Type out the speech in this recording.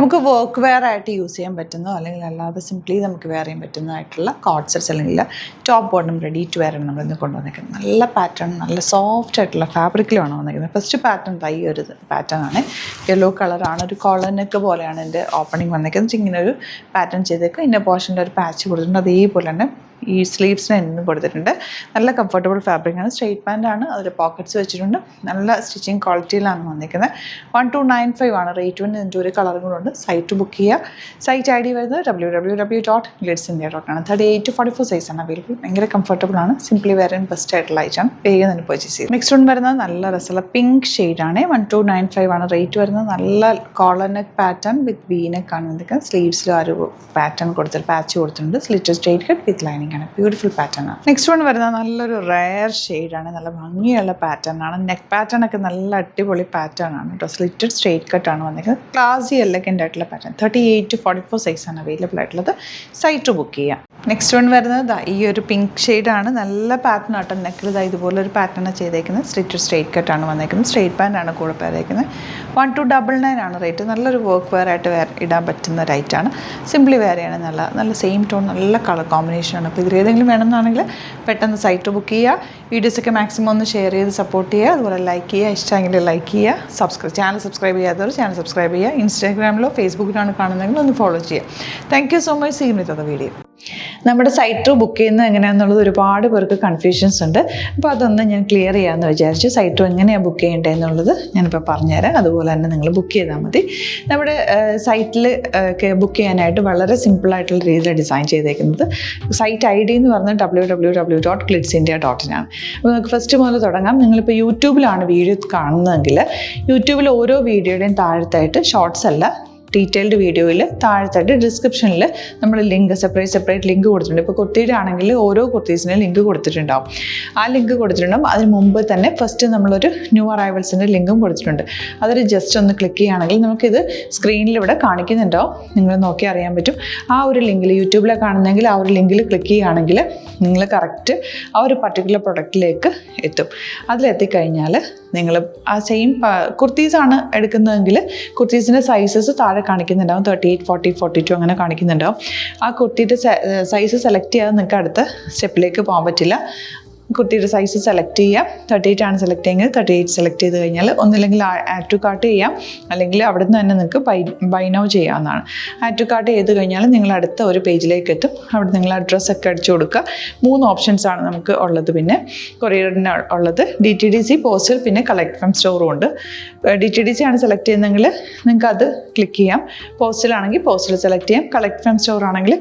നമുക്ക് work wear ആയിട്ട് use ചെയ്യാൻ പറ്റുന്നോ അല്ലെങ്കിൽ അല്ലാതെ സിംപ്ലി നമുക്ക് വെയർ ചെയ്യാൻ പറ്റുന്നതായിട്ടുള്ള കോഡ് സെറ്റ്സ് അല്ലെങ്കിൽ top bottom ready to wear ആണ് നമ്മളിന്ന് കൊണ്ടുവന്നിരിക്കുന്നത്. നല്ല പാറ്റേൺ, നല്ല സോഫ്റ്റ് ആയിട്ടുള്ള ഫാബ്രിക്കിലാണ് വന്നിരിക്കുന്നത്. ഫസ്റ്റ് പാറ്റേൺ ഈ ഒരു പാറ്റേൺ ആണ്, യെല്ലോ കളറാണ്, ഒരു കോളർ നെക്ക് പോലെയാണ് എൻ്റെ ഓപ്പണിങ് വന്നിരിക്കുന്നത്. ഇങ്ങനെ ഒരു പാറ്റേൺ ചെയ്തേക്കുക. ഇന്ന പോർഷനിൽ ഒരു പാച്ച് കൊടുത്തിട്ടുണ്ട്, അതേപോലെ തന്നെ ഈ സ്ലീവ്സിന് എന്നും കൊടുത്തിട്ടുണ്ട്. നല്ല കംഫർട്ടബിൾ ഫാബ്രിക്കാണ്, സ്ട്രെയിറ്റ് പാൻ്റാണ്, അതിൽ പോക്കറ്റ്സ് വെച്ചിട്ടുണ്ട്. നല്ല സ്റ്റിച്ചിങ് ക്വാളിറ്റിയിലാണ് വന്നിരിക്കുന്നത്. 1295 ആണ് റേറ്റ്. ഇതിൻ്റെ ഒരു കളറും കൂടെ ഉണ്ട്. സൈറ്റ് ബുക്ക് ചെയ്യുക. സൈറ്റ് ഐ ഡി വരുന്നത് www.glitzindia.com. 38 to 44 സൈസാണ് അവൈലബിൾ. ഭയങ്കര കംഫർട്ടബിൾ ആണ്, സിംപ്ലി വെയർ ആൻഡ് ബെസ്റ്റ് ആയിട്ടുള്ള ഐറ്റാണ്. വേഗം തന്നെ പർച്ചേസ് ചെയ്യും. നെക്സ്റ്റ് വൺ വരുന്നത് നല്ല രസമുള്ള പിങ്ക് ഷെയ്ഡാണ്. 1295 ആണ് റേറ്റ് വരുന്നത്. നല്ല collar neck pattern with V neck ആണ് വന്നിരിക്കുന്നത്. സ്ലീവ്സിൽ ആ ഒരു പാറ്റേൺ കൊടുത്തിട്ട് പാച്ച് കൊടുത്തിട്ടുണ്ട്. Slit straight cut with lining ആണ്. ബ്യൂട്ടിഫുൾ പാറ്റേൺ ആണ്. നെക്സ്റ്റ് വൺ വരുന്നത് നല്ലൊരു റയർ ഷെയ്ഡാണ്. നല്ല ഭംഗിയുള്ള പാറ്റേൺ ആണ്. നെക്ക് പാറ്റേൺ ഒക്കെ നല്ല അടിപൊളി പാറ്റേൺ ആണ് കേട്ടോ. സ്ലിറ്റഡ് സ്ട്രെയിറ്റ് കട്ട് ആണ് വന്നിരിക്കുന്നത്. ക്ലാസി എലഗൻ്റ് ആയിട്ടുള്ള പാറ്റേൺ. 38 to 44 സൈസാണ് അവൈലബിൾ ആയിട്ടുള്ളത്. സൈറ്റ് ബുക്ക് ചെയ്യാം. നെക്സ്റ്റ് വൺ വരുന്നത് ഈ ഒരു പിങ്ക് ഷെയ്ഡാണ്. നല്ല പാറ്റേൺ ആട്ടോ. നെക്കിൽ ഇതുപോലെ ഒരു പാറ്റേൺ ചെയ്തേക്കുന്നത്. സ്ലിറ്റഡ് സ്ട്രെയിറ്റ് കട്ടാണ് വന്നിരിക്കുന്നത്. സ്ട്രെയിറ്റ് പാൻ്റ് ആണ് കൂടെ പേരേക്കുന്നത്. 1299 ആണ് റേറ്റ്. നല്ലൊരു വർക്ക് വെയർ ആയിട്ട് ഇടാൻ പറ്റുന്ന റേറ്റാണ്. സിംപ്ലി വെയർ ചെയ്യണ നല്ല സെയിം ടോൺ, നല്ല കളർ കോമ്പിനേഷനാണ്. അപ്പോൾ ഇതിൽ ഏതെങ്കിലും വേണമെന്നാണെങ്കിൽ പെട്ടെന്ന് സൈറ്റ് ബുക്ക് ചെയ്യുക. വീഡിയോസൊക്കെ മാക്സിമം ഒന്ന് ഷെയർ ചെയ്ത് സപ്പോർട്ട് ചെയ്യുക. അതുപോലെ ലൈക്ക് ചെയ്യുക, ഇഷ്ടമെങ്കിൽ ലൈക്ക് ചെയ്യുക. ചാനൽ സബ്സ്ക്രൈബ് ചെയ്യാത്തവർ ചാനൽ സബ്സ്ക്രൈബ് ചെയ്യുക. ഇൻസ്റ്റാഗ്രാമിലോ ഫേസ്ബുക്കിലാണ് കാണുന്നതെങ്കിൽ ഒന്ന് ഫോളോ ചെയ്യുക. Thank you so much. See you with the video. നമ്മുടെ സൈറ്റ് ബുക്ക് ചെയ്യുന്നത് എങ്ങനെയാണെന്നുള്ളത് ഒരുപാട് പേർക്ക് കൺഫ്യൂഷൻസ് ഉണ്ട്. അപ്പോൾ അതൊന്ന് ഞാൻ ക്ലിയർ ചെയ്യാമെന്ന് വിചാരിച്ചു. സൈറ്റ് എങ്ങനെയാണ് ബുക്ക് ചെയ്യേണ്ടത് എന്നുള്ളത് ഞാനിപ്പോൾ പറഞ്ഞുതരാം. അതുപോലെ തന്നെ നിങ്ങൾ ബുക്ക് ചെയ്താൽ മതി. നമ്മുടെ സൈറ്റിൽ ബുക്ക് ചെയ്യാനായിട്ട് വളരെ സിമ്പിളായിട്ടുള്ള രീതിയിൽ ഡിസൈൻ ചെയ്തേക്കുന്നത്. സൈറ്റ് ഐ ഡി എന്ന് പറഞ്ഞാൽ www.glitzindia.in ആണ്. അപ്പോൾ നമുക്ക് ഫസ്റ്റ് മുതൽ തുടങ്ങാം. നിങ്ങളിപ്പോൾ യൂട്യൂബിലാണ് വീഡിയോ കാണുന്നതെങ്കിൽ യൂട്യൂബിൽ ഓരോ വീഡിയോയുടെയും താഴത്തായിട്ട് ഷോർട്സ് അല്ല, ഡീറ്റെയിൽഡ് വീഡിയോയിൽ താഴത്തായിട്ട് ഡിസ്ക്രിപ്ഷനിൽ നമ്മൾ ലിങ്ക് സെപ്പറേറ്റ് ലിങ്ക് കൊടുത്തിട്ടുണ്ട്. ഇപ്പോൾ കുർത്തിയുടെ ആണെങ്കിൽ ഓരോ കുർത്തീസിനും ലിങ്ക് കൊടുത്തിട്ടുണ്ടാവും. ആ ലിങ്ക് കൊടുത്തിട്ടുണ്ടാവും. അതിന് മുമ്പ് തന്നെ ഫസ്റ്റ് നമ്മളൊരു ന്യൂ അറൈവൽസിൻ്റെ ലിങ്കും കൊടുത്തിട്ടുണ്ട്. അതിൽ ജസ്റ്റ് ഒന്ന് ക്ലിക്ക് ചെയ്യുകയാണെങ്കിൽ നമുക്കിത് സ്ക്രീനിൽ ഇവിടെ കാണിക്കുന്നുണ്ടാവും. നിങ്ങൾ നോക്കി അറിയാൻ പറ്റും. ആ ഒരു ലിങ്കിൽ യൂട്യൂബിലെ കാണുന്നെങ്കിൽ ആ ഒരു ലിങ്കിൽ ക്ലിക്ക് ചെയ്യുകയാണെങ്കിൽ നിങ്ങൾ കറക്റ്റ് ആ ഒരു പർട്ടിക്കുലർ പ്രൊഡക്റ്റിലേക്ക് എത്തും. അതിലെത്തിക്കഴിഞ്ഞാൽ നിങ്ങൾ ആ സെയിം കുർത്തീസാണ് എടുക്കുന്നതെങ്കിൽ കുർത്തീസിൻ്റെ സൈസസ് താഴെ കാണിക്കുന്നുണ്ടാവും. 38, 40, 42 അങ്ങനെ കാണിക്കുന്നുണ്ടാവും. ആ കുർത്തിയുടെ സൈസ് സെലക്ട് ചെയ്യാതെ നിങ്ങൾക്ക് അടുത്ത സ്റ്റെപ്പിലേക്ക് പോകാൻ പറ്റില്ല. കുർത്തിയുടെ സൈസ് സെലക്ട് ചെയ്യാം. 38 ആണ് സെലക്ട് ചെയ്യുന്നത്. 38 സെലക്ട് ചെയ്ത് കഴിഞ്ഞാൽ ഒന്നില്ലെങ്കിൽ ആഡ് ടു കാർട്ട് ചെയ്യാം, അല്ലെങ്കിൽ അവിടെ നിന്ന് തന്നെ നിങ്ങൾക്ക് ബൈ നൗ ചെയ്യാവുന്നതാണ്. ആഡ് ടു കാർട്ട് ചെയ്ത് കഴിഞ്ഞാൽ നിങ്ങൾ അടുത്ത ഒരു പേജിലേക്ക് എത്തും. അവിടെ നിങ്ങൾ അഡ്രസ്സൊക്കെ അടിച്ചു കൊടുക്കുക. 3 ഓപ്ഷൻസാണ് നമുക്ക് ഉള്ളത്. പിന്നെ കൊറിയറിന് ഉള്ളത് DTDC, പോസ്റ്റൽ, പിന്നെ കളക്ട് ഫ്രം സ്റ്റോറും ഉണ്ട്. DTDC ആണ് സെലക്ട് ചെയ്യുന്നതെങ്കിൽ നിങ്ങൾക്ക് അത് ക്ലിക്ക് ചെയ്യാം. പോസ്റ്റലാണെങ്കിൽ പോസ്റ്റൽ സെലക്ട് ചെയ്യാം. കളക്ട് ഫ്രം സ്റ്റോർ ആണെങ്കിൽ